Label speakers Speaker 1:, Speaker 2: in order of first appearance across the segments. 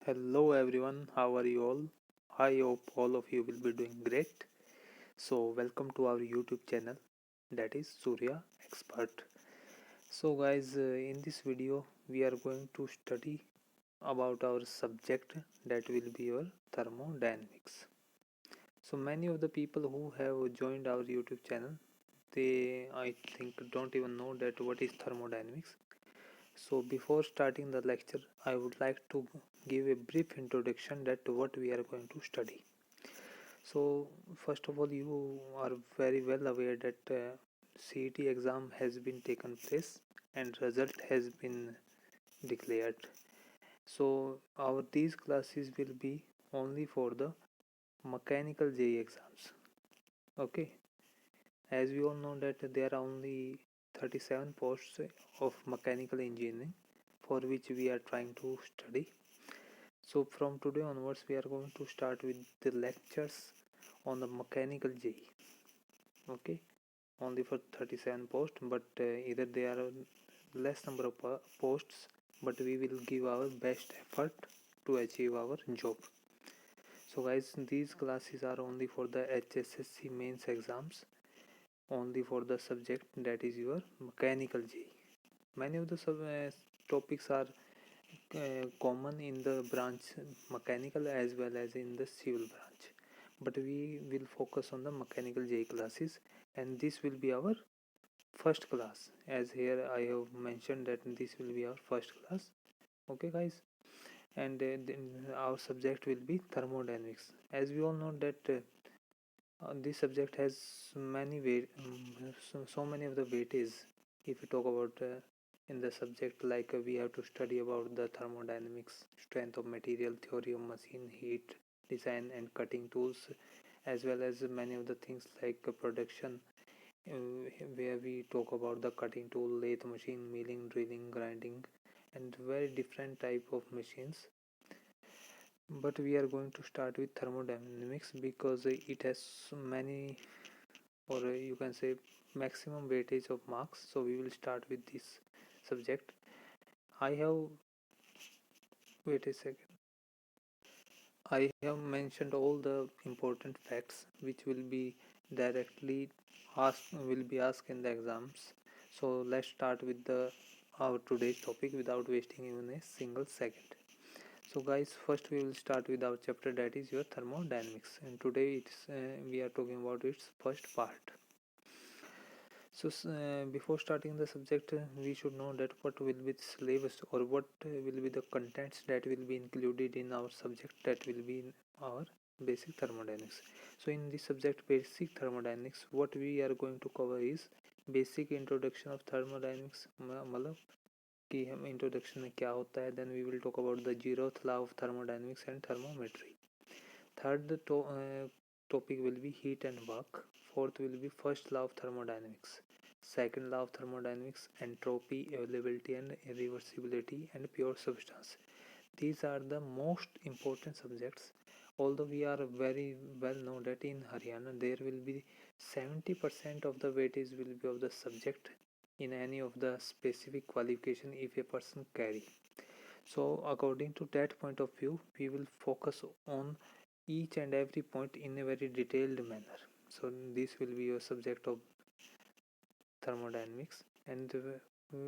Speaker 1: Hello everyone, how are you all? I hope all of you will be doing great. So, welcome to our YouTube channel, that is Surya Expert. So, guys, in this video, we are going to study about our subject that will be your thermodynamics. So, many of the people who have joined our YouTube channel, they I think don't even know that what is thermodynamics. So before starting the lecture, I would like to give a brief introduction that what we are going to study. So first of all, you are very well aware that CET exam has been taken place and result has been declared. So our these classes will be only for the mechanical JEE exams. Okay, as we all know that there are only 37 posts of mechanical engineering for which we are trying to study. So from today onwards we are going to start with the lectures on the mechanical JEE. Okay, only for 37 posts, but either they are less number of posts, but we will give our best effort to achieve our job. So guys, these classes are only for the HSSC mains exams, only for the subject that is your mechanical JEE. Many of the topics are common in the branch mechanical as well as in the civil branch, but we will focus on the mechanical JEE classes, and this will be our first class, as here I have mentioned that this will be our first class. Okay guys, and then our subject will be thermodynamics. As we all know that this subject has many so many of the weightage. If we talk about in the subject, like we have to study about the thermodynamics, strength of material, theory of machine, heat, design and cutting tools, as well as many of the things like production, where we talk about the cutting tool, lathe machine, milling, drilling, grinding, and very different type of machines. But we are going to start with thermodynamics because it has many, or you can say maximum weightage of marks. So we will start with this subject. I have, wait a second, I have mentioned all the important facts which will be directly asked in the exams. So let's start with the our today's topic without wasting even a single second. So guys, first we will start with our chapter that is your thermodynamics, and today we are talking about its first part. So, before starting the subject, we should know that what will be the syllabus, or what will be the contents that will be included in our subject that will be in our basic thermodynamics. So, in this subject, basic thermodynamics, what we are going to cover is basic introduction of thermodynamics, मतलब कि हम introduction में क्या होता है. Then we will talk about the zeroth law of thermodynamics and thermometry. Third topic will be heat and work. Fourth will be first law of thermodynamics. Second law of thermodynamics, entropy, availability and irreversibility, and pure substance. These are the most important subjects. Although we are very well know that in Haryana there will be 70% of the weightage will be of the subject in any of the specific qualification if a person carry. So according to that point of view, we will focus on each and every point in a very detailed manner. So this will be your subject of thermodynamics, and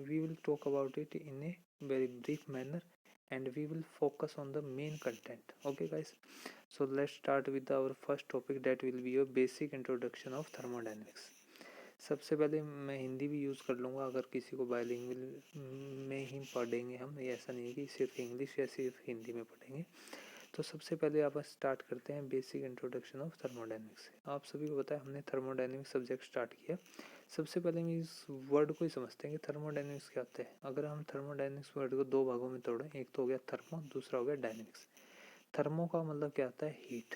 Speaker 1: we will talk about it in a very brief manner, and we will focus on the main content. Okay guys, so let's start with our first topic that will be your basic introduction of thermodynamics. सबसे पहले मैं हिंदी भी use कर लूँगा अगर किसी को bilingual में ही पढ़ेंगे हम, ये ऐसा नहीं है कि सिर्फ इंग्लिश या सिर्फ हिंदी में पढ़ेंगे. तो सबसे पहले आप स्टार्ट करते हैं बेसिक इंट्रोडक्शन ऑफ थर्मोडायनेमिक्स से. आप सभी को पता है हमने थर्मोडायनेमिक्स सब्जेक्ट स्टार्ट किया. सबसे पहले हम इस वर्ड को ही समझते हैं कि थर्मोडायनेमिक्स क्या होता है. अगर हम थर्मोडायनेमिक्स वर्ड को दो भागों में तोड़ें, एक तो हो गया थर्मो, दूसरा हो गया डायनेमिक्स. थर्मो का मतलब क्या होता है, हीट.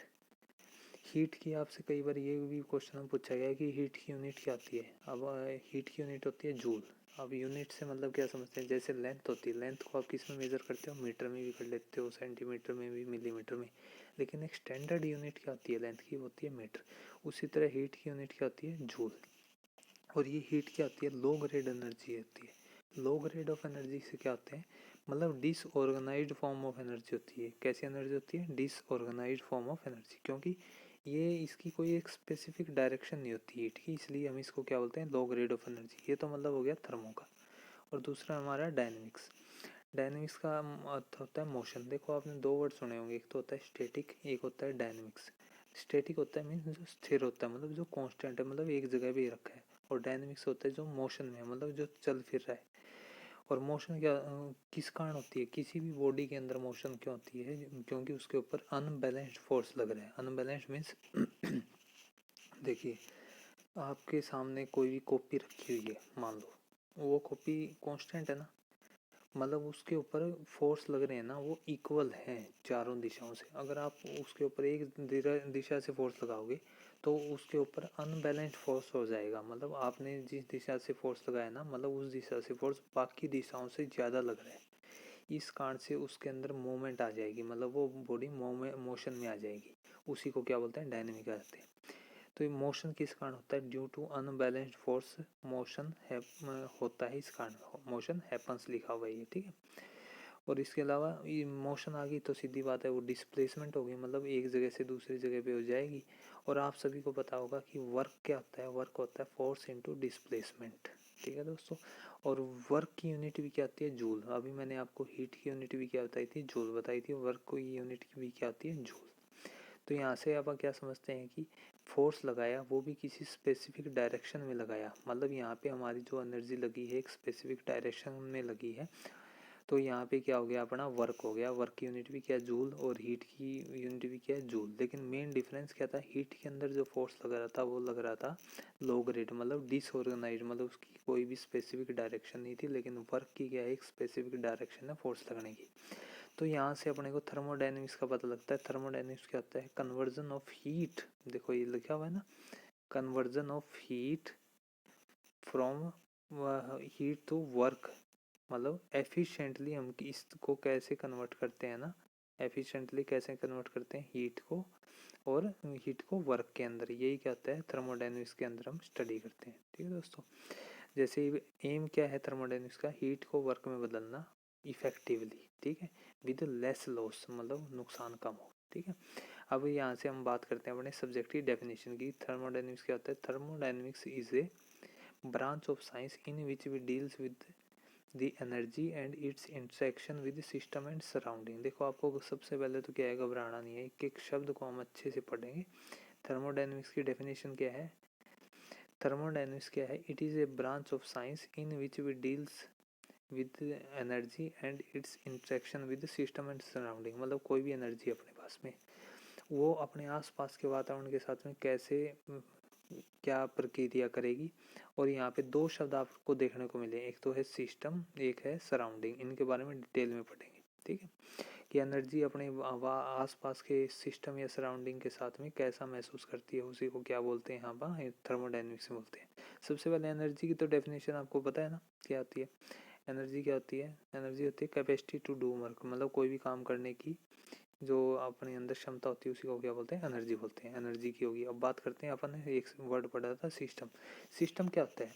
Speaker 1: हीट की आपसे कई बार ये भी क्वेश्चन पूछा गया है कि हीट की यूनिट क्या होती है. अब हीट की यूनिट होती है जूल. अब यूनिट से मतलब क्या समझते हैं, जैसे लेंथ होती है, लेंथ को आप किस में मेज़र करते हो, मीटर में भी कर लेते हो, सेंटीमीटर में भी, मिलीमीटर में, लेकिन एक स्टैंडर्ड यूनिट क्या होती है लेंथ की, होती है मीटर. उसी तरह हीट की यूनिट क्या होती है, जूल. और ये हीट क्या होती है, लो ग्रेड एनर्जी होती है. लो ग्रेड ऑफ एनर्जी से क्या होते हैं, मतलब डिसऑर्गेनाइज्ड फॉर्म ऑफ एनर्जी होती है। कैसी एनर्जी होती है? डिसऑर्गेनाइज्ड फॉर्म ऑफ एनर्जी, क्योंकि ये इसकी कोई एक स्पेसिफिक डायरेक्शन नहीं होती हीट की, इसलिए हम इसको क्या बोलते हैं? Low grade of energy. ये तो मतलब हो गया थर्मो का। और दूसरा हमारा डायनेमिक्स। डायनेमिक्स का अर्थ होता है मोशन। देखो आपने दो वर्ड सुने होंगे, एक तो होता है स्टैटिक, एक होता है डायनेमिक्स। स्टैटिक होता है मीन्स जो स्थिर होता है, मतलब जो कांस्टेंट है, मतलब एक जगह पे ही रखा है। और डायनेमिक्स होता है जो मोशन में है, मतलब जो चल फिर रहा है। और मोशन क्या किस कारण होती है? किसी भी बॉडी के अंदर मोशन क्यों होती है? क्योंकि उसके ऊपर अनबैलेंस्ड फोर्स लग रहा है। अनबैलेंस्ड मीन्स देखिए, आपके सामने कोई भी कॉपी रखी हुई है, मान लो वो कॉपी कांस्टेंट है ना, मतलब उसके ऊपर फोर्स लग रहे हैं ना, वो इक्वल है चारों दिशाओं से। अगर आप उसके ऊपर एक दिशा से फोर्स लगाओगे तो उसके ऊपर अनबैलेंस्ड फोर्स हो जाएगा। मतलब आपने जिस दिशा से फोर्स लगाया ना, मतलब उस दिशा से फोर्स बाकी दिशाओं से ज़्यादा लग रहा है। इस कारण से उसके अंदर मूवमेंट आ जाएगी, मतलब वो बॉडी मोशन में आ जाएगी। उसी को क्या बोलते हैं? डायनेमिक कहते हैं। तो ये मोशन किस कारण होता है? Due to unbalanced force motion होता है। इस कारण मोशन हैपन्स लिखा हुआ है ये, ठीक है। और इसके अलावा ये मोशन आ गई तो सीधी बात है वो डिस्प्लेसमेंट होगी, मतलब एक जगह से दूसरी जगह पे हो जाएगी। और आप सभी को पता होगा कि वर्क क्या होता है? वर्क होता है फोर्स इनटू डिस्प्लेसमेंट, ठीक है दोस्तों। और वर्क की यूनिट भी क्या होती है? जूल। अभी मैंने आपको हीट की यूनिट भी क्या बताई थी? जूल बताई थी। वर्क की यूनिट भी क्या होती है? जूल। तो यहाँ से आप क्या समझते हैं कि फोर्स लगाया वो भी किसी स्पेसिफिक डायरेक्शन में लगाया, मतलब यहाँ पे हमारी जो एनर्जी लगी है एक स्पेसिफिक डायरेक्शन में लगी है। तो यहाँ पे क्या हो गया? अपना वर्क हो गया। वर्क की यूनिट भी क्या है? जूल। और हीट की यूनिट भी क्या है? जूल। लेकिन मेन डिफरेंस क्या था? हीट के अंदर जो फोर्स लग रहा था वो लग रहा था लो ग्रेड, मतलब डिसऑर्गेनाइज, मतलब उसकी कोई भी स्पेसिफिक डायरेक्शन नहीं थी। लेकिन वर्क की क्या है? एक स्पेसिफिक डायरेक्शन है फोर्स लगने की। तो यहाँ से अपने को थर्मोडायनेमिक्स का पता लगता है। थर्मोडायनेमिक्स क्या होता है? Conversion of heat. देखो ये लिखा हुआ है ना, conversion of heat from heat to work. मतलब एफिशिएंटली हम इसको कैसे कन्वर्ट करते हैं ना, एफिशिएंटली कैसे कन्वर्ट करते हैं हीट को, और हीट को वर्क के अंदर। यही क्या होता है? थर्मोडायनेमिक्स के अंदर हम स्टडी करते हैं, ठीक है दोस्तों। जैसे एम क्या है थर्मोडायनेमिक्स का? हीट को वर्क में बदलना इफेक्टिवली, ठीक है, विद लेस लॉस, मतलब नुकसान कम हो, ठीक है। अब यहाँ से हम बात करते हैं अपने सब्जेक्ट की डेफिनेशन की। थर्मोडायनेमिक्स क्या होता है? Thermodynamics is a branch of science in which we deals with the energy and its interaction with system and surrounding. देखो आपको सबसे पहले तो क्या है, घबराना नहीं है, एक एक शब्द को हम अच्छे से पढ़ेंगे। थर्मोडायनेमिक्स की डेफिनेशन क्या है? थर्मोडायनेमिक्स क्या है? It is a branch of science in which we deals with energy and its interaction with system and surrounding. मतलब कोई भी एनर्जी अपने पास में, वो अपने आसपास के वातावरण के साथ में कैसे क्या प्रक्रिया करेगी। और यहाँ पे दो शब्द आपको देखने को मिले, एक तो है सिस्टम, एक है सराउंडिंग। इनके बारे में डिटेल में पढ़ेंगे, ठीक है, कि एनर्जी अपने आसपास के सिस्टम या सराउंडिंग के साथ में कैसा महसूस करती है, उसी को क्या बोलते हैं? यहाँ पर थर्मोडायनेमिक्स में बोलते हैं। सबसे पहले एनर्जी की तो डेफिनेशन आपको पता है ना क्या होती है? एनर्जी क्या होती है? एनर्जी होती है कैपेसिटी टू डू वर्क, मतलब कोई भी काम करने की जो अपने अंदर क्षमता होती है उसी को क्या बोलते हैं? एनर्जी बोलते हैं। एनर्जी की होगी। अब बात करते हैं, अपन ने एक वर्ड पढ़ा था सिस्टम। सिस्टम क्या होता है?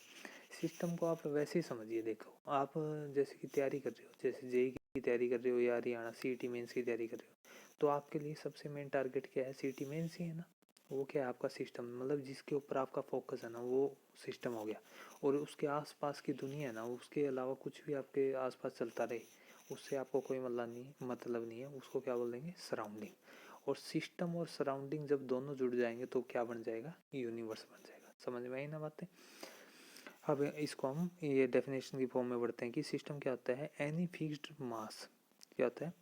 Speaker 1: सिस्टम को आप वैसे ही समझिए। देखो आप जैसे कि तैयारी कर रहे हो, जैसे जेई की तैयारी कर रहे हो या हरियाणा सीईटी मेंस की तैयारी कर रहे हो, तो आपके लिए सबसे मेन टारगेट क्या है? सीईटी मेंस ही है ना। वो क्या है? आपका सिस्टम, मतलब जिसके ऊपर आपका फोकस है ना, वो सिस्टम हो गया। और उसके आसपास की दुनिया है ना, उसके अलावा कुछ भी आपके आसपास चलता रहे, उससे आपको कोई मतलब नहीं है, उसको क्या बोल देंगे? सराउंडिंग। और सिस्टम और सराउंडिंग जब दोनों जुड़ जाएंगे तो क्या बन जाएगा? यूनिवर्स बन जाएगा। समझ में आई ना बातें? अब इसको हम ये डेफिनेशन की फॉर्म में बढ़ते हैं कि सिस्टम क्या होता है? Any fixed mass. क्या होता है?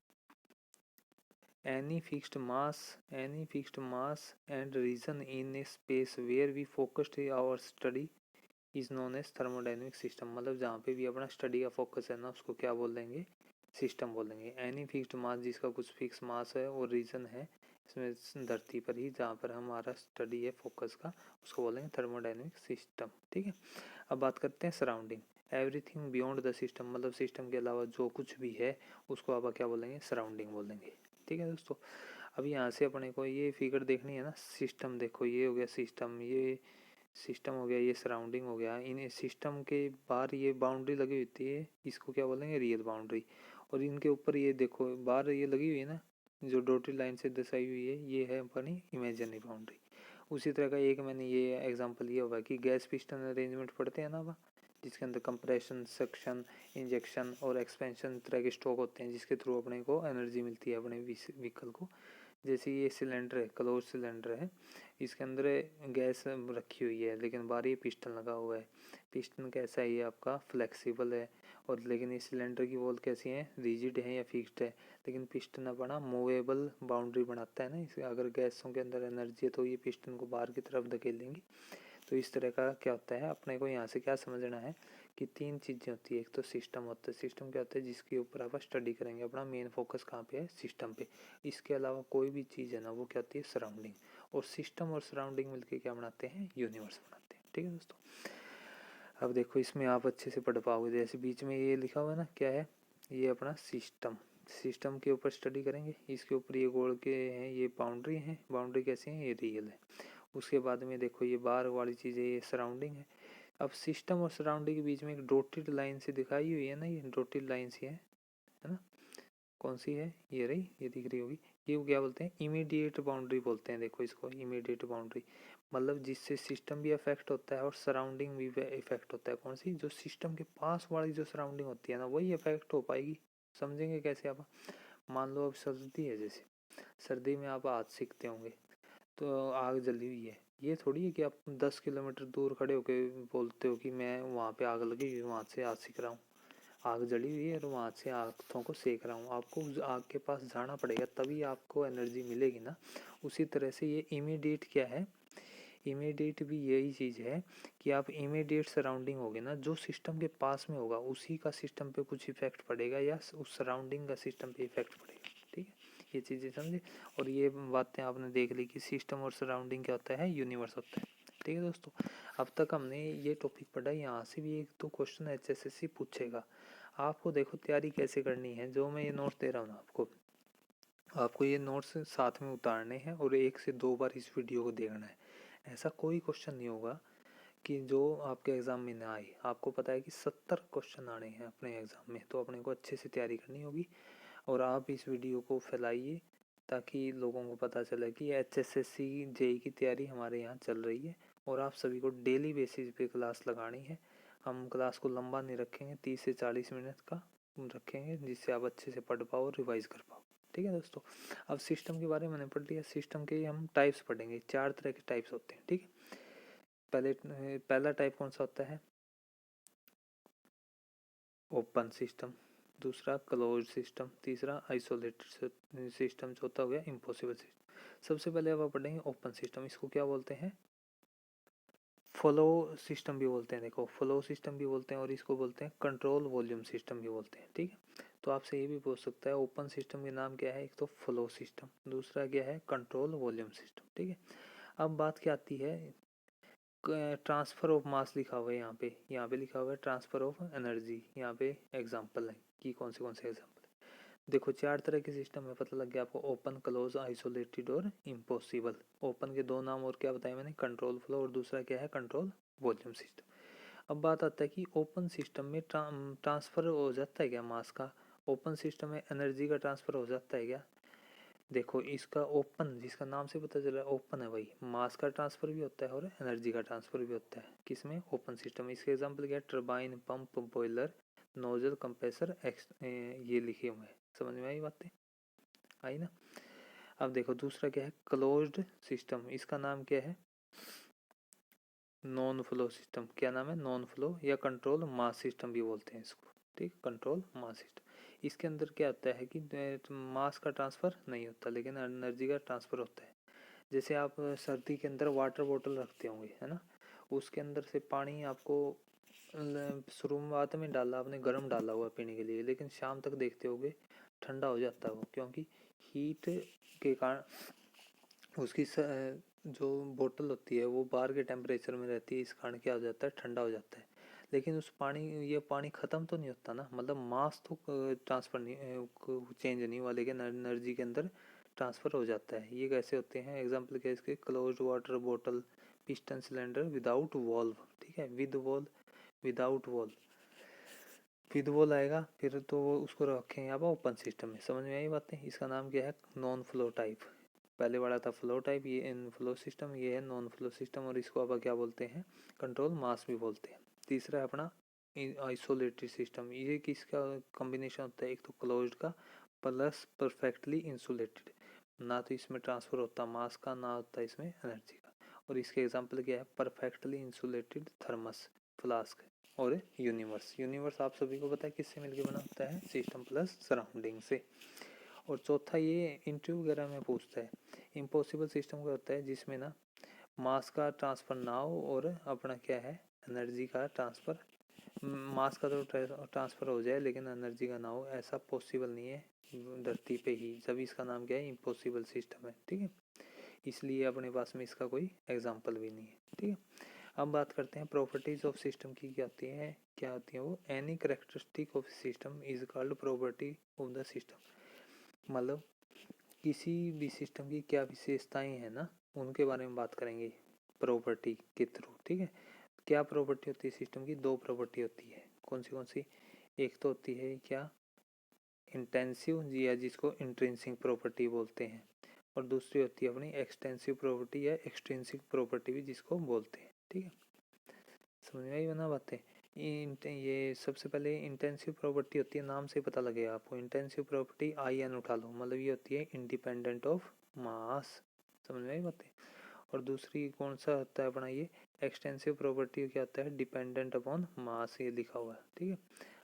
Speaker 1: any fixed mass and region in a space where we focused our study is known as thermodynamic system. मतलब जहाँ पे भी अपना स्टडी का फोकस है ना, उसको क्या बोल देंगे? सिस्टम बोल देंगे। एनी फिक्स्ड मास, जिसका कुछ फिक्स मास है और रीजन है इसमें धरती पर ही, जहाँ पर हमारा स्टडी है फोकस का, उसको बोलेंगे थर्मोडाइनमिक सिस्टम, ठीक है। अब बात करते हैं surrounding. Everything beyond the system, मतलब सिस्टम के अलावा जो कुछ भी है उसको आप क्या बोलेंगे? सराउंडिंग बोल देंगे, ठीक है दोस्तों। अब यहाँ से अपने को ये फिगर देखनी है ना, सिस्टम देखो, ये हो गया सिस्टम, ये सिस्टम हो गया, ये सराउंडिंग हो गया। इन सिस्टम के बाहर ये बाउंड्री लगी होती है, इसको क्या बोलेंगे? Real boundary. और इनके ऊपर ये देखो बार ये लगी हुई है ना, जो डॉटेड लाइन से दर्शाई हुई है, ये है अपनी इमेजिनरी बाउंड्री। उसी तरह का एक मैंने ये एग्जांपल लिया हुआ कि गैस पिस्टन अरेंजमेंट पढ़ते हैं ना वहाँ, जिसके अंदर कंप्रेशन, सक्शन, इंजेक्शन और एक्सपेंशन तरह के स्ट्रोक होते हैं, जिसके थ्रू अपने को एनर्जी मिलती है अपने व्हीकल को। जैसे ये सिलेंडर है, क्लोज सिलेंडर है, इसके अंदर गैस रखी हुई है, लेकिन बाहर ये पिस्टन लगा हुआ है। पिस्टन कैसा है, ये आपका फ्लेक्सिबल है, और लेकिन इस सिलेंडर की वॉल कैसी है, रिजिड है या फिक्स्ड है। लेकिन पिस्टन अपना मूवेबल बाउंड्री बनाता है ना, इसे अगर गैसों के अंदर एनर्जी है तो ये पिस्टन को बाहर की तरफ धकेलेंगी। तो इस तरह का क्या होता है, अपने को यहाँ से क्या समझना है कि तीन चीज़ें होती है। एक तो सिस्टम होता है, सिस्टम क्या होता है जिसके ऊपर आप स्टडी करेंगे, अपना मेन फोकस कहाँ पे है, सिस्टम पे। इसके अलावा कोई भी चीज़ है ना, वो क्या होती है, सराउंडिंग। और सिस्टम और सराउंडिंग मिलके क्या बनाते हैं, यूनिवर्स बनाते हैं। ठीक है दोस्तों, अब देखो इसमें आप अच्छे से पढ़ पाओगे। जैसे बीच में ये लिखा हुआ है ना, क्या है, ये अपना सिस्टम, सिस्टम के ऊपर स्टडी करेंगे। इसके ऊपर ये गोल के हैं, ये बाउंड्री है, बाउंड्री कैसे है, ये रियल है। उसके बाद में देखो ये बाहर वाली चीज़ है, ये सराउंडिंग है। अब सिस्टम और सराउंडिंग के बीच में एक डॉटेड लाइन से दिखाई हुई है ना, ये डॉटेड लाइन सी है ना, कौन सी है, ये रही, ये दिख रही होगी। ये क्या बोलते हैं, इमीडिएट बाउंड्री बोलते हैं। देखो इसको इमीडिएट बाउंड्री, मतलब जिससे सिस्टम भी अफेक्ट होता है और सराउंडिंग भी इफेक्ट होता है। कौन सी, जो सिस्टम के पास वाली जो सराउंडिंग होती है ना, वही इफेक्ट हो पाएगी। समझेंगे कैसे आप, मान लो अब सर्दी है, जैसे सर्दी में आप हाथ सीखते होंगे, तो आग जली हुई है। ये थोड़ी है कि आप 10 किलोमीटर दूर खड़े होकर बोलते हो कि मैं वहाँ पे आग लगी हुई, वहाँ से आग सीख रहा हूँ। आग जली हुई है और वहाँ से हाथों को सेक रहा हूँ। आपको उस आग के पास जाना पड़ेगा, तभी आपको एनर्जी मिलेगी ना। उसी तरह से ये इमीडिएट क्या है, इमीडिएट भी यही चीज़ है कि आप इमीडिएट सराउंडिंग होगे ना, जो सिस्टम के पास में होगा उसी का सिस्टम पे कुछ इफेक्ट पड़ेगा, या उस सराउंडिंग का सिस्टम पे इफेक्ट पड़ेगा। ठीक है, ये चीज़ें समझे। और ये बातें आपने देख ली कि सिस्टम और सराउंडिंग क्या होता है, यूनिवर्स होता है। ठीक है दोस्तों, अब तक हमने ये टॉपिक पढ़ा। यहाँ से भी एक दो क्वेश्चन HSSC पूछेगा। आपको देखो तैयारी कैसे करनी है, जो मैं ये नोट्स दे रहा हूँ ना आपको, आपको ये नोट्स साथ में उतारने हैं और 1 से 2 बार इस वीडियो को देखना है। ऐसा कोई क्वेश्चन नहीं होगा कि जो आपके एग्ज़ाम में ना आए। आपको पता है कि 70 क्वेश्चन आने हैं अपने एग्ज़ाम में, तो अपने को अच्छे से तैयारी करनी होगी। और आप इस वीडियो को फैलाइए ताकि लोगों को पता चले कि HSSC JEE की तैयारी हमारे यहाँ चल रही है। और आप सभी को डेली बेसिस पे क्लास लगानी है। हम क्लास को लंबा नहीं रखेंगे, 30 से 40 मिनट का रखेंगे, जिससे आप अच्छे से पढ़ पाओ और रिवाइज कर पाओ। ठीक है दोस्तों, अब सिस्टम के बारे में मैंने पढ़ लिया। सिस्टम के हम टाइप्स पढ़ेंगे, 4 तरह के टाइप्स होते हैं। ठीक है, पहला टाइप कौन सा होता है, ओपन सिस्टम। दूसरा क्लोज सिस्टम। तीसरा आइसोलेटेड सिस्टम। चौथा हो गया इम्पॉसिबल सिस्टम। सबसे पहले अब पढ़ेंगे ओपन सिस्टम। इसको क्या बोलते हैं, फ्लो सिस्टम भी बोलते हैं। देखो फ्लो सिस्टम भी बोलते हैं, और इसको बोलते हैं कंट्रोल वॉल्यूम सिस्टम भी बोलते हैं। ठीक है, तो आपसे ये भी पूछ सकता है ओपन सिस्टम के नाम क्या है, एक तो फ्लो सिस्टम, दूसरा क्या है, कंट्रोल वॉल्यूम सिस्टम। ठीक है, अब बात क्या आती है, ट्रांसफर ऑफ मास लिखा हुआ है यहाँ पे, यहाँ पे लिखा हुआ है ट्रांसफर ऑफ एनर्जी। यहाँ पे एग्जांपल है कि कौन से एग्जांपल है। देखो 4 तरह के सिस्टम है, पता लग गया आपको, ओपन, क्लोज, आइसोलेटेड और इम्पॉसिबल। ओपन के 2 नाम और क्या बताया मैंने, कंट्रोल फ्लो, और दूसरा क्या है, कंट्रोल वॉल्यूम सिस्टम। अब बात आता है कि ओपन सिस्टम में ट्रांसफर हो जाता है क्या मास का, ओपन सिस्टम में एनर्जी का ट्रांसफर हो जाता है क्या। देखो इसका ओपन, जिसका नाम से पता चला ओपन है, भाई मास का ट्रांसफर भी होता है और एनर्जी का ट्रांसफर भी होता है। किसमें, ओपन सिस्टम में। इसके एग्जांपल क्या है, turbine, pump, boiler, nozzle, compressor, ये लिखे हुए हैं। समझ में आई बातें, आई ना। अब देखो दूसरा क्या है, क्लोज्ड सिस्टम। इसका नाम क्या है, नॉन फ्लो सिस्टम। क्या नाम है, नॉन फ्लो, या कंट्रोल मास सिस्टम भी बोलते हैं इसको। ठीक, कंट्रोल मास सिस्टम। इसके अंदर क्या होता है कि मास का ट्रांसफर नहीं होता, लेकिन एनर्जी का ट्रांसफर होता है। जैसे आप सर्दी के अंदर वाटर बॉटल रखते होंगे, है ना, उसके अंदर से पानी आपको शुरुआत में डाला आपने, गर्म डाला हुआ पीने के लिए, लेकिन शाम तक देखते होगे ठंडा हो जाता है वो, क्योंकि हीट के कारण उसकी जो बोतल होती है वो बाहर के टेम्परेचर में रहती है, इस कारण क्या हो जाता है, ठंडा हो जाता है। लेकिन उस पानी, ये पानी ख़त्म तो नहीं होता ना, मतलब मास तो ट्रांसफ़र नहीं, चेंज नहीं हुआ, लेकिन एनर्जी के अंदर ट्रांसफ़र हो जाता है। ये कैसे होते हैं, एग्जांपल क्या है इसके, क्लोज्ड वाटर बोतल, पिस्टन सिलेंडर विदाउट वॉल्व। ठीक है, विद वॉल्व, विदाउट वॉल्व। फिर वो लाएगा, फिर तो वो उसको रखेंगे आप ओपन सिस्टम में। समझ में आई बातें? इसका नाम क्या है? Non flow type. पहले वाला था फ्लो टाइप, ये इन फ्लो सिस्टम, ये है नॉन फ्लो सिस्टम, और इसको अब क्या बोलते हैं? कंट्रोल मास भी बोलते हैं। तीसरा है अपना आइसोलेटेड सिस्टम। ये किसका कॉम्बिनेशन होता है? एक तो क्लोज्ड का प्लस परफेक्टली इंसुलेटेड। ना तो इसमें ट्रांसफर होता मास का, ना होता इसमें एनर्जी का। और इसके एग्जाम्पल क्या है? परफेक्टली इंसुलेटेड थर्मस, फ्लास्क और यूनिवर्स। यूनिवर्स आप सभी को पता है किससे मिलकर बना होता है? सिस्टम प्लस सराउंडिंग से। और चौथा ये इंटरव्यू वगैरह में पूछता है, इम्पॉसिबल सिस्टम का होता है जिसमें ना मास का ट्रांसफर ना हो और अपना क्या है? एनर्जी का ट्रांसफर। मास का तो ट्रांसफर हो जाए लेकिन एनर्जी का ना हो, ऐसा पॉसिबल नहीं है धरती पे ही, जब इसका नाम क्या है? इम्पॉसिबल सिस्टम है। ठीक है, इसलिए अपने पास में इसका कोई एग्जाम्पल भी नहीं है। ठीक है, अब बात करते हैं प्रॉपर्टीज ऑफ सिस्टम की। क्या होती है? क्या होती है वो? Any characteristic of system is called property of the system. मतलब किसी भी सिस्टम की क्या विशेषताएं हैं ना, उनके बारे में बात करेंगे प्रॉपर्टी के थ्रू। ठीक है, क्या प्रॉपर्टी होती है सिस्टम की? दो प्रॉपर्टी होती है। कौन सी? एक तो होती है क्या? इंटेंसिव, या जिसको इंट्रिंसिक प्रॉपर्टी बोलते हैं, और दूसरी होती है अपनी एक्सटेंसिव प्रॉपर्टी या एक्सट्रिंसिक प्रॉपर्टी भी जिसको बोलते हैं। ठीक है, समझ में आई बना बातें? ये सबसे पहले इंटेंसिव प्रॉपर्टी होती है, नाम से पता लगेगा आपको। इंटेंसिव प्रॉपर्टी आई एन उठा लो, मतलब ये होती है इंडिपेंडेंट ऑफ मास। समझ में आई बातें? और दूसरी कौन सा होता है अपना? ये एक्सटेंसिव प्रॉपर्टी क्या होता है? डिपेंडेंट अपॉन मास, ये लिखा हुआ है। ठीक है,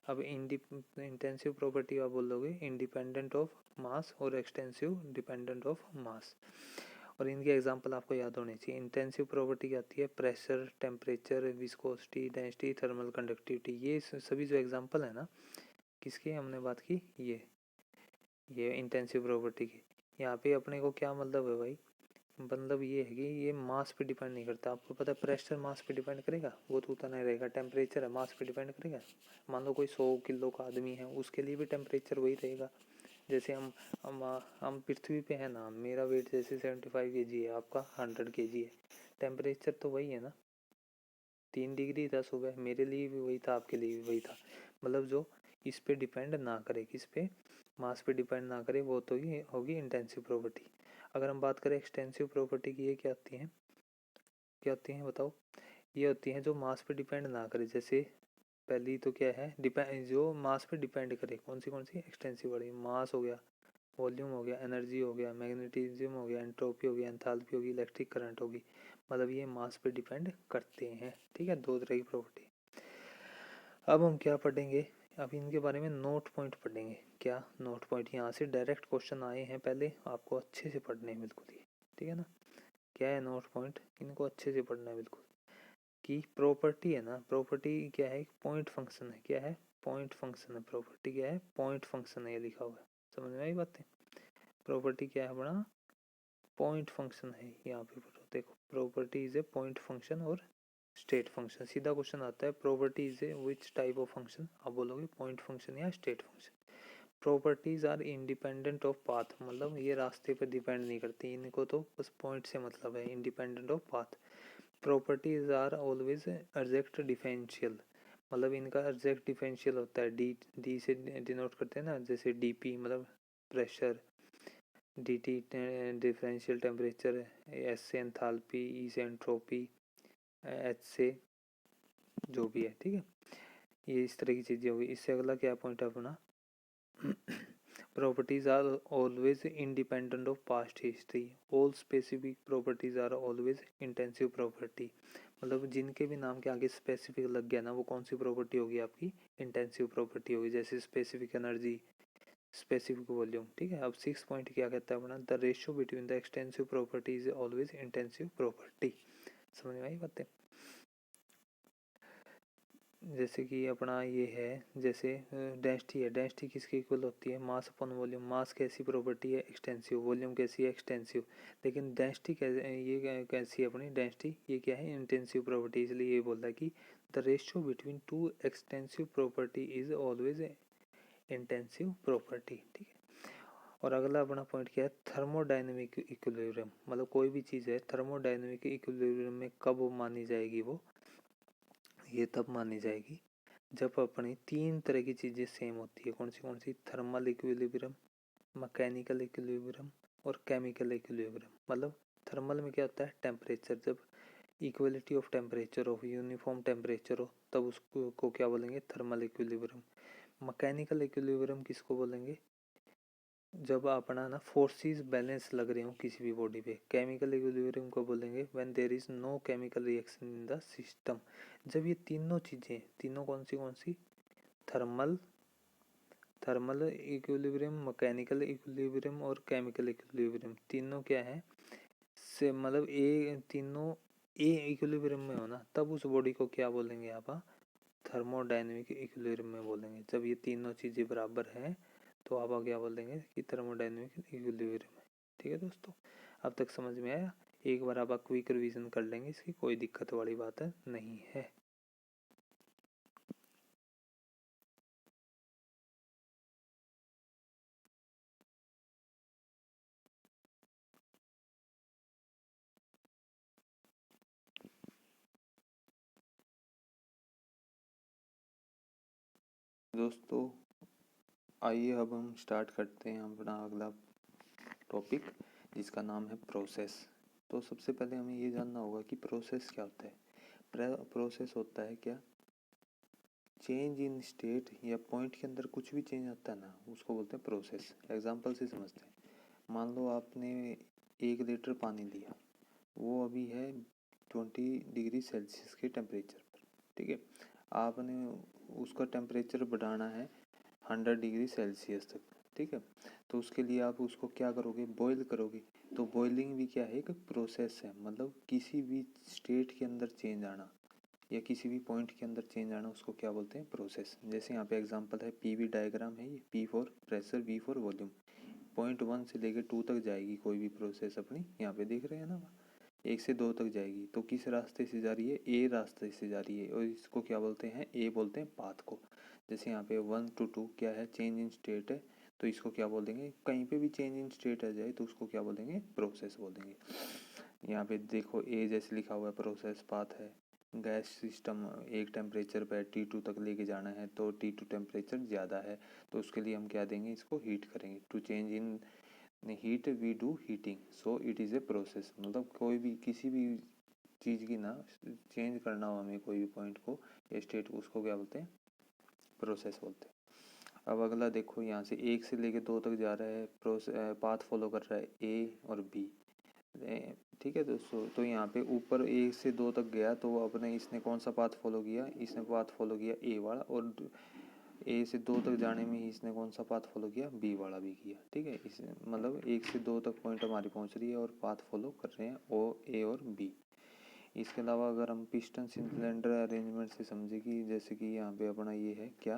Speaker 1: अब इंटेंसिव प्रॉपर्टी आप बोल दोगे इंडिपेंडेंट ऑफ मास, और एक्सटेंसिव डिपेंडेंट ऑफ मास। और इनके एग्जांपल आपको याद होने चाहिए। इंटेंसिव प्रॉपर्टी क्या होती है? Pressure, temperature, viscosity, density, thermal conductivity. ये सभी जो एग्जांपल है ना, किसकी हमने बात की? ये इंटेंसिव प्रॉपर्टी की। यहाँ पे अपने को क्या मतलब है भाई? मतलब ये है कि ये मास पे डिपेंड नहीं करता। आपको पता है प्रेशर मास पे डिपेंड करेगा? वो तो उतना ही रहेगा। टेम्परेचर है, मास पे डिपेंड करेगा? मान लो कोई 100 किलो का आदमी है, उसके लिए भी टेम्परेचर वही रहेगा। जैसे हम पृथ्वी पे है ना, मेरा वेट जैसे 75 kg है, आपका 100 kg है, टेम्परेचर तो वही है ना। 3 डिग्री था सुबह, मेरे लिए भी वही था, आपके लिए भी वही था। मतलब जो इस पे डिपेंड ना करे, किस पे? मास पे डिपेंड ना करे, वो तो ही होगी इंटेंसिव प्रॉपर्टी। अगर हम बात करें एक्सटेंसिव प्रॉपर्टी की, ये क्या होती है? क्या होती हैं बताओ? ये होती हैं जो मास पे डिपेंड ना करे। जैसे पहली तो क्या है? डिपेंड, जो मास पे डिपेंड करे। कौन सी एक्सटेंसिव वाली? मास हो गया, वॉल्यूम हो गया, एनर्जी हो गया, मैग्नेटिज्म हो गया, एंट्रोपी हो गया, एंथैल्पी होगी, इलेक्ट्रिक करंट होगी। मतलब ये मास पे डिपेंड करते हैं। ठीक है, दो तरह की प्रॉपर्टी। अब हम क्या पढ़ेंगे? अब इनके बारे में नोट पॉइंट पढ़ेंगे। क्या नोट पॉइंट? यहाँ से डायरेक्ट क्वेश्चन आए हैं, पहले आपको अच्छे से पढ़ने हैं बिल्कुल ही। ठीक है ना? क्या है नोट पॉइंट? इनको अच्छे से पढ़ना है बिल्कुल। कि प्रॉपर्टी है ना, प्रॉपर्टी क्या है? पॉइंट फंक्शन है। क्या है? पॉइंट फंक्शन है। प्रॉपर्टी क्या है? पॉइंट फंक्शन है, ये लिखा हुआ है। समझ में आई बातें? प्रॉपर्टी क्या है अपना? पॉइंट फंक्शन है। यहाँ पे देखो, property is a point function और स्टेट फंक्शन। सीधा क्वेश्चन आता है, property is a which type of function? आप बोलोगे पॉइंट फंक्शन या state function. Properties are independent of path, मतलब ये रास्ते पर डिपेंड नहीं करती, इनको तो बस पॉइंट से मतलब है। Independent of path. Properties are always exact differential, मतलब इनका एग्जैक्ट डिफरेंशियल होता है। डी से डिनोट करते हैं ना, जैसे डीपी मतलब pressure, dt differential temperature, S से एंथैल्पी, ई से एंट्रोपी, एच से जो भी है। ठीक है, ये इस तरह की चीज़ें होगी। इससे अगला क्या पॉइंट है अपना? Properties are always independent of past history. All specific properties are always intensive property. मतलब जिनके भी नाम के आगे स्पेसिफिक लग गया ना, वो कौन सी प्रॉपर्टी होगी? आपकी इंटेंसिव प्रॉपर्टी होगी। जैसे स्पेसिफिक एनर्जी, स्पेसिफिक वॉल्यूम। ठीक है, अब 6 पॉइंट क्या कहता है अपना? The ratio between the extensive property is always intensive property. समझ में आई बातें? जैसे कि अपना ये है, जैसे डेंसिटी है, डेंसिटी किसकी इक्वल होती है? Mass upon volume. मास कैसी प्रॉपर्टी है? एक्सटेंसिव। वॉल्यूम कैसी है? एक्सटेंसिव। लेकिन डेंसिटी ये कैसी है अपनी डेंसिटी? ये क्या है? Intensive property. इसलिए ये बोलता है कि the ratio between two extensive property is always intensive property. ठीक है, और अगला अपना पॉइंट क्या है? Thermodynamic equilibrium. मतलब कोई भी चीज़ है थर्मोडायनेमिक इक्विलिब्रियम में कब मानी जाएगी? वो ये तब मानी जाएगी जब अपनी तीन तरह की चीज़ें सेम होती है, कौन सी? थर्मल इक्विलिब्रियम, मैकेनिकल इक्विलिब्रियम और केमिकल इक्विलिब्रियम। मतलब थर्मल में क्या होता है? टेम्परेचर। जब इक्वलिटी ऑफ टेम्परेचर हो, यूनिफॉर्म टेम्परेचर हो, तब उसको को क्या बोलेंगे? Thermal equilibrium. मैकेनिकल इक्विलिब्रियम किसको बोलेंगे? जब अपना ना फोर्सेस बैलेंस लग रहे हो किसी भी बॉडी पे। केमिकल इक्विलिब्रियम को बोलेंगे when there is no chemical reaction in the system. जब ये तीनों चीजें, तीनों कौन सी? Thermal thermal equilibrium, mechanical equilibrium और केमिकल इक्विलिब्रियम, तीनों क्या है? से मतलब ए तीनों ए इक्विलिब्रियम में हो ना, तब उस बॉडी को क्या बोलेंगे आप? थर्मोडायनेमिक इक्विलिब्रियम में बोलेंगे। जब ये तीनों चीज़ें बराबर हैं तो आप क्या बोलेंगे? कि थर्मोडायनेमिक इक्विलिब्रियम है। ठीक है दोस्तों, अब तक समझ में आया? एक बार आप क्विक रिवीजन कर लेंगे, इसकी कोई दिक्कत वाली बात नहीं है। दोस्तों आइए अब हम स्टार्ट करते हैं अपना अगला टॉपिक, जिसका नाम है प्रोसेस। तो सबसे पहले हमें ये जानना होगा कि प्रोसेस क्या होता है। प्रोसेस होता है क्या? चेंज इन स्टेट या पॉइंट के अंदर कुछ भी चेंज आता है ना, उसको बोलते हैं प्रोसेस। एग्जांपल से समझते हैं। मान लो आपने 1 लीटर पानी लिया, वो अभी है 20 डिग्री सेल्सियस के टेम्परेचर पर। ठीक है, आपने उसका टेम्परेचर बढ़ाना है 100 डिग्री सेल्सियस तक। ठीक है, तो उसके लिए आप उसको क्या करोगे? बॉईल करोगे। तो बॉइलिंग भी क्या है? एक प्रोसेस है। मतलब किसी भी स्टेट के अंदर चेंज आना या किसी भी पॉइंट के अंदर चेंज आना, उसको क्या बोलते हैं? प्रोसेस। जैसे यहाँ पे एग्जांपल है, पीवी डायग्राम है ये। P for pressure, V for volume. Point 1 से लेकर 2 तक जाएगी कोई भी प्रोसेस अपनी। यहाँ पे देख रहे हैं ना, 1 से 2 तक जाएगी। तो किस रास्ते से जा रही है? ए रास्ते से जा रही है, और इसको क्या बोलते हैं? ए बोलते हैं पाथ को। जैसे यहाँ पे 1 to 2 क्या है? चेंज इन स्टेट है, तो इसको क्या बोल देंगे? कहीं पे भी चेंज इन स्टेट आ जाए तो उसको क्या बोलेंगे? प्रोसेस बोलेंगे। यहाँ पे देखो ए जैसे लिखा हुआ है, प्रोसेस पाथ है। गैस सिस्टम एक टेम्परेचर पे T2 तक लेके जाना है, तो T2 टेम्परेचर ज़्यादा है, तो उसके लिए हम क्या देंगे? इसको हीट करेंगे। To change in heat we do heating, so it is a process. मतलब कोई भी किसी भी चीज़ की ना चेंज करना हो हमें, कोई भी पॉइंट को या स्टेट को, उसको क्या बोलते हैं? प्रोसेस बोलते हैं। अब अगला देखो, यहाँ से 1 से लेके 2 तक जा रहा है, प्रोसेस पाथ फॉलो कर रहा है ए और बी। ठीक है दोस्तों, तो यहाँ पे ऊपर 1 से 2 तक गया, तो अपने इसने कौन सा पाथ फॉलो किया? इसने पाथ फॉलो किया ए वाला, और ए से 2 तक जाने में ही इसने कौन सा पाथ फॉलो किया? बी वाला भी किया। ठीक है, इस मतलब 1 से 2 तक पॉइंट हमारी पहुँच रही है और पाथ फॉलो कर रहे हैं ओ ए और बी। इसके अलावा अगर हम पिस्टन सिलेंडर अरेंजमेंट से समझे कि जैसे कि यहाँ पे अपना ये है क्या,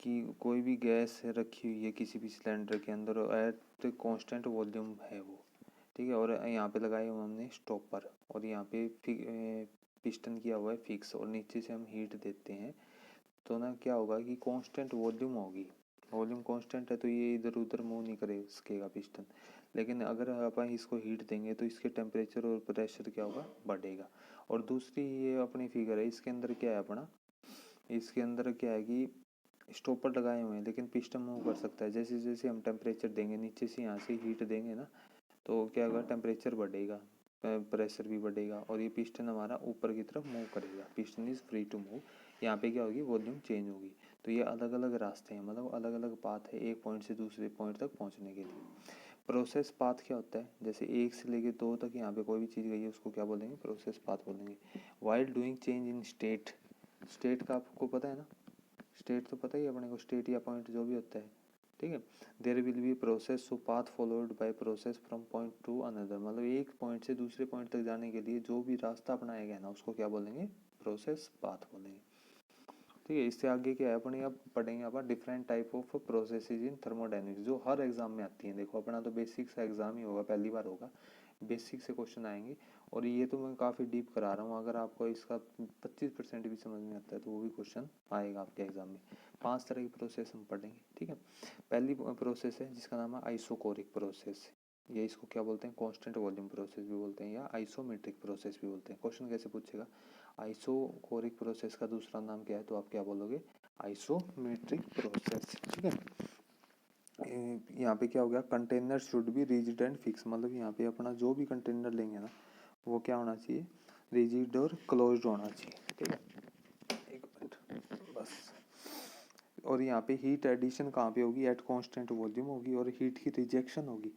Speaker 1: कि कोई भी गैस रखी हुई है किसी भी सिलेंडर के अंदर, एट कांस्टेंट वॉल्यूम है वो। ठीक है, और यहाँ पे लगाए हुए हमने स्टॉपर, और यहाँ पे पिस्टन किया हुआ है फिक्स, और नीचे से हम हीट देते हैं। तो ना क्या होगा कि कांस्टेंट वॉल्यूम होगी। वॉल्यूम कांस्टेंट है तो ये इधर उधर मूव नहीं करे सकेगा पिस्टन। लेकिन अगर अपन इसको हीट देंगे तो इसके टेम्परेचर और प्रेशर क्या होगा? बढ़ेगा। और दूसरी ये अपनी फिगर है, इसके अंदर क्या है अपना? इसके अंदर क्या है कि स्टॉपर लगाए हुए हैं, लेकिन पिस्टन मूव कर सकता है। जैसे जैसे हम टेम्परेचर देंगे, नीचे से यहाँ से हीट देंगे ना, तो क्या होगा? टेम्परेचर बढ़ेगा, प्रेशर भी बढ़ेगा, और ये पिस्टन हमारा ऊपर की तरफ मूव करेगा। Piston is free to move. यहाँ पे क्या होगी? वॉल्यूम चेंज होगी। तो ये अलग अलग रास्ते हैं, मतलब अलग अलग पाथ है एक पॉइंट से दूसरे पॉइंट तक पहुँचने के लिए। प्रोसेस पाथ क्या होता है? जैसे 1 से लेके 2 तक यहाँ पे कोई भी चीज़ गई है, उसको क्या बोलेंगे? प्रोसेस पाथ बोलेंगे। While doing change in state, state का आपको पता है ना? स्टेट तो पता ही है अपने को, स्टेट या पॉइंट जो भी होता है। ठीक है, there will be process so path followed by process from point to another. मतलब एक पॉइंट से दूसरे पॉइंट तक जाने के लिए जो भी रास्ता अपनाया गया ना, उसको क्या बोलेंगे? प्रोसेस पाथ बोलेंगे। ठीक है, इससे आगे क्या है अपने अब पढ़ेंगे अपन different type of processes in thermodynamics, जो हर एग्जाम में आती हैं। देखो अपना तो बेसिक सा एग्जाम ही होगा, पहली बार होगा, बेसिक से क्वेश्चन आएंगे। और ये तो मैं काफ़ी डीप करा रहा हूँ, अगर आपको इसका 25% भी समझ में आता है तो वो भी क्वेश्चन आएगा आपके एग्जाम में। 5 तरह की प्रोसेस हम पढ़ेंगे। ठीक है, पहली प्रोसेस है जिसका नाम है आइसोकोरिक प्रोसेस। ये इसको क्या बोलते हैं? कांस्टेंट वॉल्यूम प्रोसेस भी बोलते हैं, या आइसोमेट्रिक प्रोसेस भी बोलते हैं। क्वेश्चन कैसे पूछेगा? आइसोकोरिक प्रोसेस का दूसरा नाम क्या है, तो आप क्या बोलोगे, आइसोमेट्रिक प्रोसेस। ठीक है, यहाँ पे क्या हो गया, container should be rigid and fix, मतलब यहाँ पे अपना जो भी कंटेनर लेंगे ना वो क्या होना चाहिए, रिजिड और क्लोज्ड होना चाहिए। ठीक है, एक मिनट बस। और यहाँ पे हीट एडिशन कहाँ पे होगी, एट कांस्टेंट वॉल्यूम होगी, और हीट की रिजेक्शन होगी।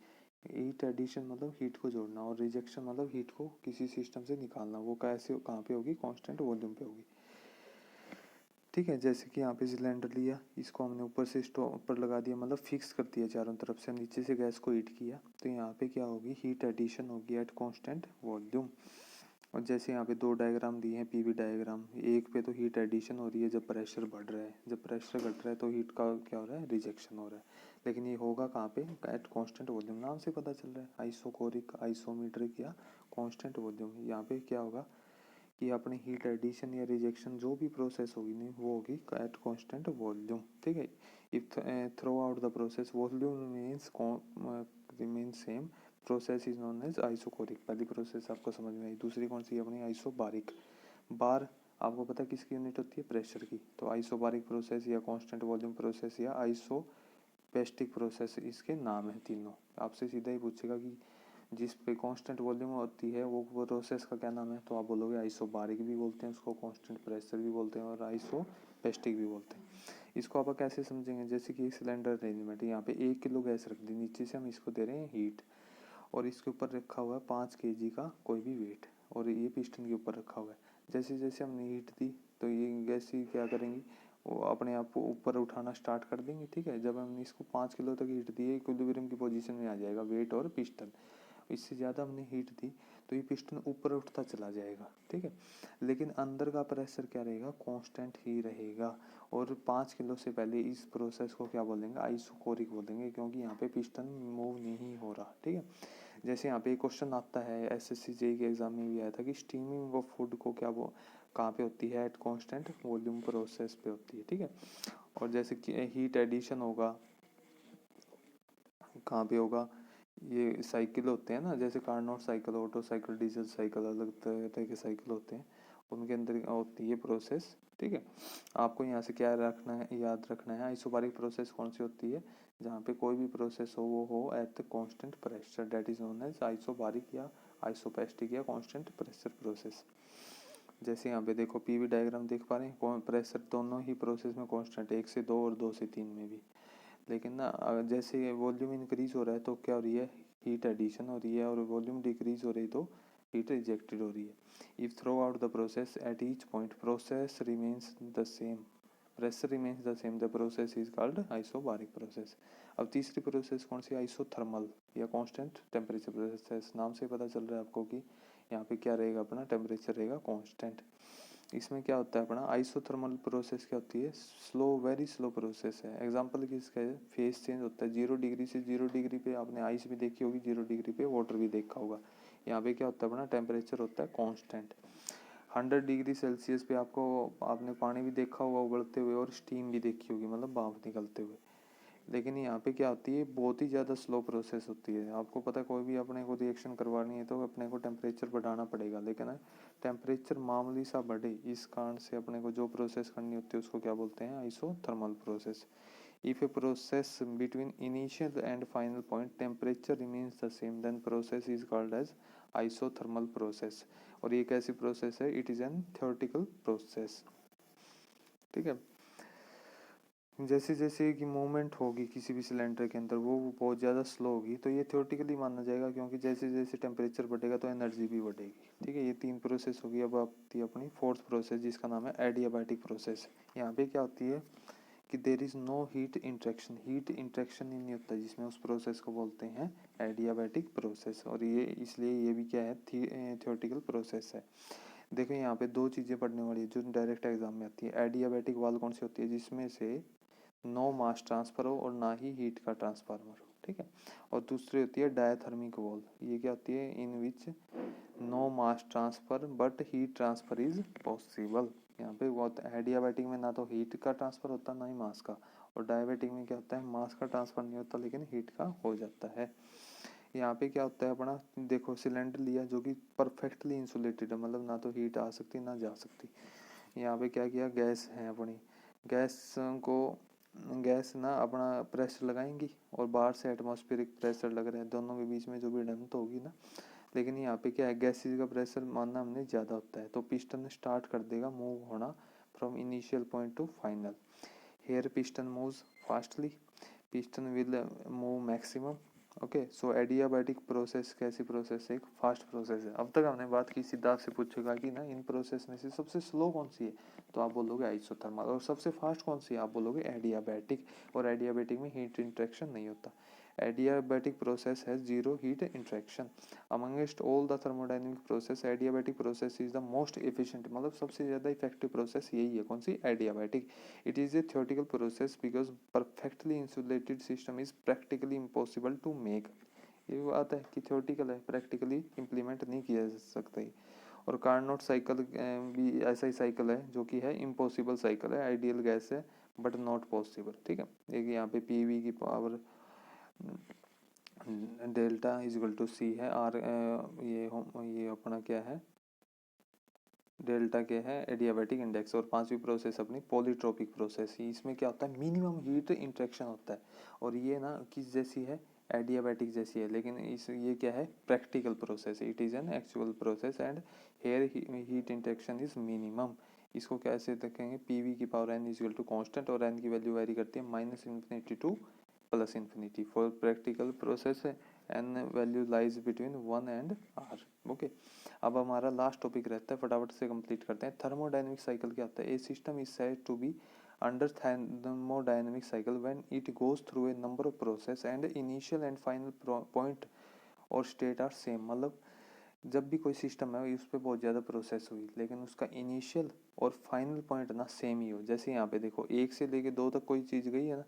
Speaker 1: हीट एडिशन मतलब हीट को जोड़ना, और रिजेक्शन मतलब हीट को किसी सिस्टम से निकालना, वो कैसे कहाँ पे होगी, कांस्टेंट वॉल्यूम पे होगी। ठीक है, जैसे कि यहाँ पे सिलेंडर लिया, इसको हमने ऊपर से स्टोव पर लगा दिया, मतलब फिक्स कर दिया चारों तरफ से, नीचे से गैस को हीट किया, तो यहाँ पे क्या होगी, हीट एडिशन होगी एट कांस्टेंट वॉल्यूम। और जैसे यहाँ पे दो डायग्राम दिए हैं, पीवी डायग्राम, एक पे तो हीट एडिशन हो रही है जब प्रेशर बढ़ रहा है, जब प्रेशर घट रहा है तो हीट का क्या हो रहा है, रिजेक्शन हो रहा है। लेकिन ये होगा कहाँ पे, एट कांस्टेंट वॉल्यूम, नाम से पता चल रहा है, आइसोकोरिक, आइसोमेट्रिक या कांस्टेंट वॉल्यूम। यहाँ पे क्या होगा कि अपनी हीट एडिशन या रिजेक्शन जो भी प्रोसेस होगी नहीं वो होगी एट कांस्टेंट वॉल्यूम। ठीक है, if throughout the process volume remains same, process is known as isochoric. पहली प्रोसेस आपको समझ में आई। दूसरी कौन सी अपनी, आइसोबारिक। बार आपको पता है किसकी यूनिट होती है, प्रेशर की। तो आइसोबारिक प्रोसेस या कांस्टेंट वॉल्यूम प्रोसेस या आइसोपेस्टिक प्रोसेस, इसके नाम है तीनों। आपसे सीधा ही पूछेगा कि जिस पे कांस्टेंट वॉल्यूम होती है वो प्रोसेस का क्या नाम है, तो आप बोलोगे आइसोबारिक भी बोलते हैं उसको, कांस्टेंट प्रेशर भी बोलते हैं, और आइसोपेस्टिक भी बोलते हैं। इसको आप कैसे समझेंगे, जैसे कि सिलेंडर अरेंजमेंट, यहाँ पे 1 किलो गैस रख दी, नीचे से हम इसको दे रहे हैं हीट, और इसके ऊपर रखा हुआ है 5 kg का कोई भी वेट, और ये पिस्टन के ऊपर रखा हुआ है। जैसे जैसे हमने हीट दी तो ये गैस ही क्या करेंगी, वो अपने आप को ऊपर उठाना स्टार्ट कर देंगे। ठीक है, जब हमने इसको 5 किलो तक हीट दी, इक्विलिब्रियम की पोजीशन में आ जाएगा वेट और पिस्टन। इससे ज़्यादा हमने हीट दी तो ये पिस्टन ऊपर उठता चला जाएगा। ठीक है, लेकिन अंदर का प्रेशर क्या रहेगा, कांस्टेंट ही रहेगा। और 5 किलो से पहले इस प्रोसेस को क्या बोलेंगे, आइसोकोरिक बोलेंगे, क्योंकि यहाँ पे पिस्टन मूव नहीं हो रहा। ठीक है, जैसे यहाँ पे एक क्वेश्चन आता है, एसएससी जेईई के एग्जाम में भी आया था कि स्टीमिंग ऑफ फूड को क्या वो कहाँ पे होती है, एट कांस्टेंट वॉल्यूम प्रोसेस पे होती है। ठीक है, और जैसे कि हीट एडिशन होगा कहाँ पे होगा, ये साइकिल होते हैं ना, जैसे Carnot cycle, auto cycle, diesel cycle, अलग तरह के साइकिल होते हैं, उनके अंदर होती है प्रोसेस। ठीक है, आपको यहाँ से क्या रखना है, याद रखना है, आइसोबारिक प्रोसेस कौन सी होती है, जहाँ पे कोई भी प्रोसेस हो वो हो at the constant pressure, that is known as isobaric या आइसोपेस्टिक या कांस्टेंट प्रेशर प्रोसेस। जैसे यहाँ पे देखो पीवी डायग्राम देख पा रहे हैं, प्रेशर दोनों ही प्रोसेस में कांस्टेंट है, 1 से 2 और 2 से 3 में भी। लेकिन ना जैसे वॉल्यूम इंक्रीज हो रहा है तो क्या हो रही है, हीट एडिशन हो रही है, और वॉल्यूम डिक्रीज हो रही है तो हीट रिजेक्टेड हो रही है। If throughout the process at each point process remains the same, pressure remains the same, the process is called isobaric process. अब तीसरी प्रोसेस कौन सी, आइसोथर्मल या कांस्टेंट टेम्परेचर प्रोसेस। नाम से पता चल रहा है आपको कि यहाँ पे क्या रहेगा, अपना टेम्परेचर रहेगा कांस्टेंट। इसमें क्या होता है अपना, आइसोथर्मल प्रोसेस क्या होती है, स्लो, वेरी स्लो प्रोसेस है। एग्जांपल किसका है, फेस चेंज होता है 0 डिग्री से 0 डिग्री पे, आपने आइस भी देखी होगी, 0 डिग्री पे वाटर भी देखा होगा। यहाँ पे क्या होता है अपना, टेम्परेचर होता है कांस्टेंट। 100 डिग्री सेल्सियस पे आपको, आपने पानी भी देखा होगा उबलते हुए, और स्टीम भी देखी होगी, मतलब भाप निकलते हुए। लेकिन यहाँ पे क्या होती है, बहुत ही ज़्यादा स्लो प्रोसेस होती है। आपको पता है कोई भी अपने को रिएक्शन करवानी है तो अपने को टेम्परेचर बढ़ाना पड़ेगा, लेकिन टेम्परेचर मामूली सा बढ़े, इस कारण से अपने को जो प्रोसेस करनी होती है उसको क्या बोलते हैं, isothermal process. If a process between initial and final point temperature remains the same, then process is called as isothermal process. और ये कैसी प्रोसेस है, it is an theoretical process. ठीक है, जैसे जैसे कि मूवमेंट होगी किसी भी सिलेंडर के अंदर वो बहुत ज़्यादा स्लो होगी, तो ये थ्योरेटिकली माना जाएगा, क्योंकि जैसे जैसे टेम्परेचर बढ़ेगा तो एनर्जी भी बढ़ेगी। ठीक है, ये 3 प्रोसेस होगी। अब आती है अपनी 4th प्रोसेस, जिसका नाम है एडियाबैटिक प्रोसेस। यहाँ पे क्या होती है कि there is no heat interaction, heat interaction ही नहीं होता, जिसमें उस प्रोसेस को बोलते हैं एडियाबैटिक प्रोसेस। और ये इसलिए ये भी क्या है, थ्योरेटिकल प्रोसेस है। देखो यहाँ पे 2 चीज़ें पढ़ने वाली है जो डायरेक्ट एग्जाम में आती है। एडियाबैटिक वाल्व कौन सी होती है, जिसमें से नो मास ट्रांसफर हो और ना ही हीट का ट्रांसफार्मर हो। ठीक है, और दूसरी होती है डायथर्मिक वॉल्व। ये क्या होती है, in which no mass transfer but heat transfer is possible. यहाँ पे बहुत एडियाबैटिक में ना तो हीट का ट्रांसफर होता ना ही मास का, और डायबेटिक में क्या होता है, मास का ट्रांसफर नहीं होता लेकिन हीट का हो जाता है।
Speaker 2: यहाँ पे क्या होता है अपना, देखो सिलेंडर लिया जो कि परफेक्टली इंसुलेटेड है, मतलब ना तो हीट आ सकती ना जा सकती। यहाँ पे क्या किया, गैस है अपनी, गैस को, गैस ना अपना प्रेशर लगाएंगी और बाहर से एटमॉस्फेरिक प्रेशर लग रहा है, दोनों के बीच में जो भी डंप तो होगी ना। लेकिन यहाँ पे क्या है, गैसेस का प्रेशर मानना हमने ज़्यादा होता है, तो पिस्टन स्टार्ट कर देगा मूव होना from initial point to final. Here piston moves fastly, piston will move maximum। Okay, so adiabatic process कैसी प्रोसेस है, एक फास्ट प्रोसेस है। अब तक हमने बात की, सीधा आपसे पूछेगा कि ना इन प्रोसेस में से सबसे स्लो कौन सी है, तो आप बोलोगे आइसोथर्मल, और सबसे फास्ट कौन सी है, आप बोलोगे एडियाबैटिक। और एडियाबैटिक में हीट इंटरेक्शन नहीं होता। Adiabatic process has zero heat interaction. Amongst all the thermodynamic process adiabatic process is the most efficient, मतलब सबसे ज़्यादा इफेक्टिव प्रोसेस यही है, कौन सी, adiabatic. It is a theoretical process because perfectly insulated system is practically impossible to make। ये बात है कि theoretical है, practically implement नहीं किया जा सकता है। और कार्नोट साइकिल भी ऐसा ही साइकिल है जो कि है इम्पॉसिबल साइकिल है, आइडियल गैस है बट नॉट पॉसिबल। ठीक है, एक यहाँ पे पीवी की power delta is equal to C है, आर ये अपना क्या है, डेल्टा क्या है, एडियाबैटिक इंडेक्स। और पांचवी प्रोसेस अपनी पॉलीट्रोपिक प्रोसेस, इसमें क्या होता है, मिनिमम हीट इंटरेक्शन होता है। और ये ना किस जैसी है, एडियाबैटिक जैसी है, लेकिन इस ये क्या है, प्रैक्टिकल प्रोसेस है, it is an actual process and here heat interaction is minimum. इसको कैसे देखेंगे, पीवी की power n equal to constant, और एन की वैल्यू वेरी करती है -infinity to +infinity. For practical process n value lies between 1 and R. Okay, अब हमारा लास्ट टॉपिक रहता है, फटाफट से कंप्लीट करते हैं। थर्मोडायनेमिक साइकिल क्या होता है, a system is said to be under thermodynamic cycle when it goes through a number of process and initial and final point और स्टेट आर सेम। मतलब जब भी कोई सिस्टम है उस पर बहुत ज़्यादा प्रोसेस हुई, लेकिन उसका इनिशियल और फाइनल पॉइंट ना सेम ही हो। जैसे यहाँ पे देखो, एक से लेके दो तक कोई चीज़ गई है ना,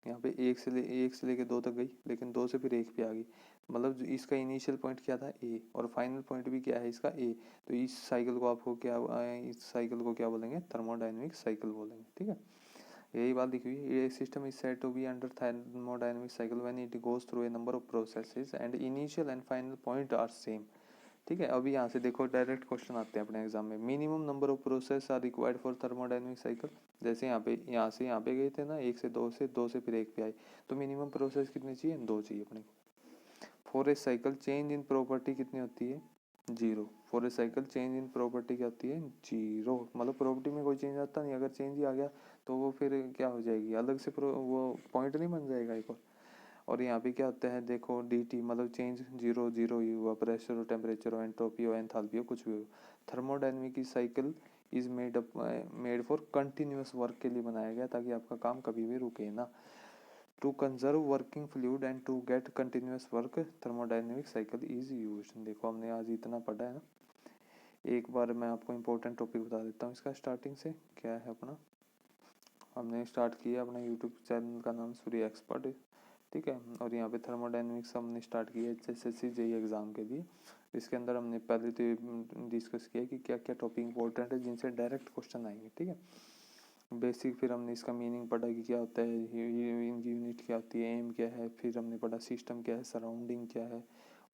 Speaker 2: यहाँ पे एक से लेके दो तक गई, लेकिन दो से फिर एक पे आ गई। मतलब इसका इनिशियल पॉइंट क्या था, ए, और फाइनल पॉइंट भी क्या है इसका, ए। तो इस साइकिल को आपको क्या, इस साइकिल को क्या बोलेंगे, थर्मोडायनेमिक साइकिल बोलेंगे। ठीक है, यही बात लिखी हुई है। ये system is said to be under thermodynamic cycle when it goes through a number of processes and initial and final point are same. ठीक है, अभी यहाँ से देखो डायरेक्ट क्वेश्चन आते हैं अपने एग्जाम में। Minimum number of process are required for thermodynamic cycle. जैसे यहाँ से यहाँ पे गए थे ना, एक से दो से फिर एक पे आए, तो मिनिमम प्रोसेस कितनी चाहिए, दो चाहिए अपने को। For a cycle change in property कितनी होती है, zero. For a cycle change in property क्या होती है, जीरो। मतलब प्रॉपर्टी में कोई चेंज आता नहीं, अगर चेंज ही आ गया तो वो फिर क्या हो जाएगी, अलग से वो पॉइंट नहीं बन जाएगा एक और यहाँ पे क्या होता है, देखो डी टी मतलब चेंज जीरो जीरो ही हुआ, प्रेशर हो, टेम्परेचर हो, एंट्रोपी हो, एंथैल्पी हो, कुछ भी हो। थर्मोडायनेमिक की cycle is made for continuous work के लिए बनाया गया, ताकि आपका काम कभी भी रुके ना। To conserve working fluid and to get continuous work thermodynamic cycle is used. देखो हमने आज इतना पढ़ा है ना, एक बार मैं आपको इम्पोर्टेंट टॉपिक बता देता हूँ इसका स्टार्टिंग से। क्या है अपना, हमने स्टार्ट किया अपना यूट्यूब चैनल का नाम सूर्य एक्सपर्ट है। ठीक है, और यहाँ पे थर्मोडायनेमिक्स हमने स्टार्ट किया एचएसएससी जेईई एग्जाम के लिए। इसके अंदर हमने पहले तो डिस्कस किया कि क्या क्या टॉपिक इंपॉर्टेंट है जिनसे डायरेक्ट क्वेश्चन आएंगे। ठीक है, बेसिक, फिर हमने इसका मीनिंग पढ़ा कि क्या होता है, इनकी यूनिट क्या होती है, एम क्या है, फिर हमने पढ़ा सिस्टम क्या है, सराउंडिंग क्या है।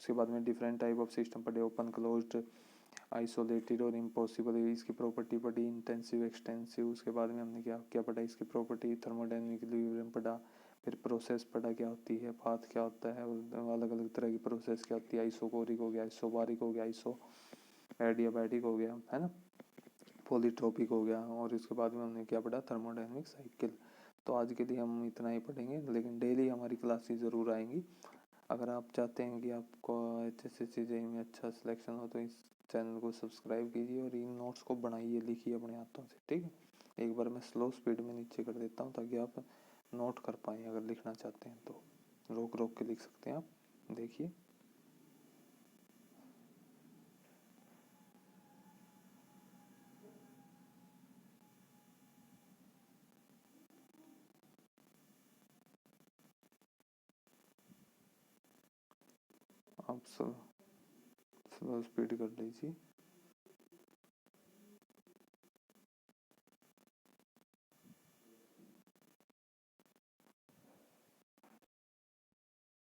Speaker 2: उसके बाद में डिफरेंट टाइप ऑफ सिस्टम पढ़े, ओपन क्लोज्ड, आइसोलेटेड और इम्पॉसिबल, इसकी प्रॉपर्टी पढ़ी, इंटेंसिव एक्सटेंसिव। उसके बाद में हमने क्या क्या पढ़ा, इसकी प्रॉपर्टी, थर्मोडायनेमिक इक्विलिब्रियम पढ़ा, फिर प्रोसेस पढ़ा क्या होती है, पाथ क्या होता है, और अलग अलग तरह की प्रोसेस क्या होती है, आइसोकोरिक हो गया, आइसोबारिक हो गया, आइसो एडियाबैटिक हो गया, है ना, पॉलीट्रोपिक हो गया। और इसके बाद में हमने क्या पढ़ा, थर्मोडायनेमिक साइकिल। तो आज के लिए हम इतना ही पढ़ेंगे, लेकिन डेली हमारी क्लासेस ज़रूर आएंगी। अगर आप चाहते हैं कि आपको एचएसएससी जेईई में अच्छा सिलेक्शन हो, तो इस चैनल को सब्सक्राइब कीजिए और इन नोट्स को बनाइए, लिखिए अपने हाथों से। ठीक है, एक बार मैं स्लो स्पीड में नीचे कर देता हूँ ताकि आप नोट कर पाएँ। अगर लिखना चाहते हैं तो रोक रोक के लिख सकते हैं आप, देखिए। आप स्लो स्पीड कर लीजिए।